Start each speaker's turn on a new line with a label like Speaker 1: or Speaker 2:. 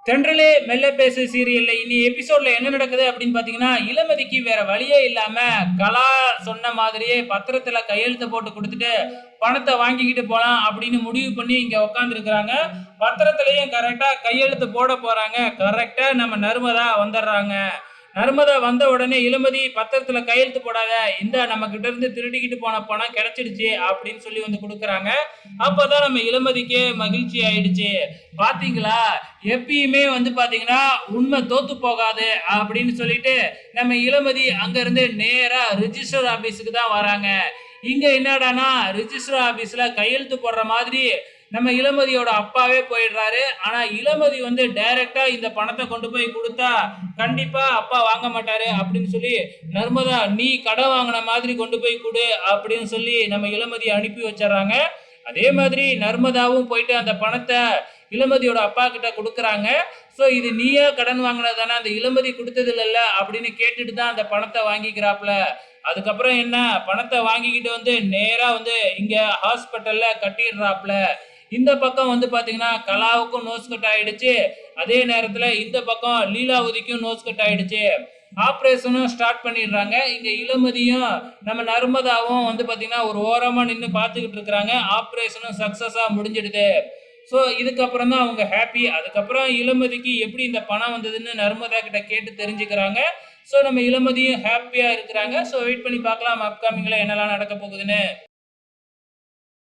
Speaker 1: தென்றலே மெல்ல பேசு சீரியல்ல இனி எபிசோட்ல என்ன நடக்குது அப்படின்னு பாத்தீங்கன்னா, இளமதிக்கு வேற வழியே இல்லாம கலா சொன்ன மாதிரியே பத்திரத்துல கையெழுத்து போட்டு குடுத்துட்டு, பணத்த வாங்கிக்கிட்டு போலாம் அப்படின்னு முடிவு பண்ணி இங்க உட்கார்ந்துருக்காங்க. பத்திரத்திலயும் கரெக்ட்டா கையெழுத்து போட போறாங்க. கரெக்ட்டா நம்ம நர்மதா வந்துடுறாங்க. நர்மதா வந்த உடனே இளமதி பத்திரத்துல கையெழுத்து போடாத, இந்தா நம்ம கிட்ட இருந்து திருடிக்கிட்டு போன பணம் கிடைச்சிடுச்சு அப்படின்னு சொல்லி வந்து குடுக்குறாங்க. அப்பதான் நம்ம இளமதிக்கே மகிழ்ச்சி ஆயிடுச்சு. பாத்தீங்களா, எப்பயுமே வந்து பாத்தீங்கன்னா உண்மை தோத்து போகாது அப்படின்னு சொல்லிட்டு நம்ம இளமதி அங்க இருந்து நேரா ரிஜிஸ்டர் ஆபீஸுக்கு தான் வராங்க. இங்க என்னடானா ரிஜிஸ்டர் ஆபீஸ்ல கையெழுத்து போடுற மாதிரி நம்ம இளமதியோட அப்பாவே போயிடுறாரு. ஆனா இளமதி வந்து டைரக்டா இந்த பணத்தை கொண்டு போய் கொடுத்தா கண்டிப்பா அப்பா வாங்க மாட்டாரு அப்படின்னு சொல்லி, நர்மதா நீ கடன் வாங்கின மாதிரி கொண்டு போய் கொடு அப்படின்னு சொல்லி நம்ம இளமதி அனுப்பி வச்சிடறாங்க. அதே மாதிரி நர்மதாவும் போயிட்டு அந்த பணத்தை இளமதியோட அப்பா கிட்ட கொடுக்குறாங்க. ஸோ இது நீயா கடன் வாங்கினது தானே, அந்த இளமதி கொடுத்தது இல்லைல்ல அப்படின்னு கேட்டுட்டு தான் அந்த பணத்தை வாங்கிக்கிறாப்புல. அதுக்கப்புறம் என்ன, பணத்தை வாங்கிக்கிட்டு வந்து நேரா வந்து இங்க ஹாஸ்பிட்டல்ல கட்டிடுறாப்புல. இந்த பக்கம் வந்து பாத்தீங்கன்னா கலாவுக்கும் நோஸ் கட் ஆயிடுச்சு. அதே நேரத்துல இந்த பக்கம் லீலாவதிக்கும் நோஸ் கட் ஆயிடுச்சு. ஆப்ரேஷனும் ஸ்டார்ட் பண்ணிடுறாங்க. இங்க இளமதியும் நம்ம நர்மதாவும் வந்து பாத்தீங்கன்னா ஒரு ஓரமா நின்று பார்த்துக்கிட்டு இருக்கிறாங்க. ஆப்ரேஷனும் சக்சஸா முடிஞ்சிடுது. ஸோ இதுக்கப்புறம் தான் அவங்க ஹாப்பி. அதுக்கப்புறம் இளமதிக்கு எப்படி இந்த பணம் வந்ததுன்னு நர்மதா கிட்ட கேட்டு தெரிஞ்சுக்கிறாங்க. ஸோ நம்ம இளமதியும் ஹாப்பியா இருக்கிறாங்க. ஸோ வெயிட் பண்ணி பார்க்கலாம் அப்கமிங்ல என்னெல்லாம் நடக்க போகுதுன்னு.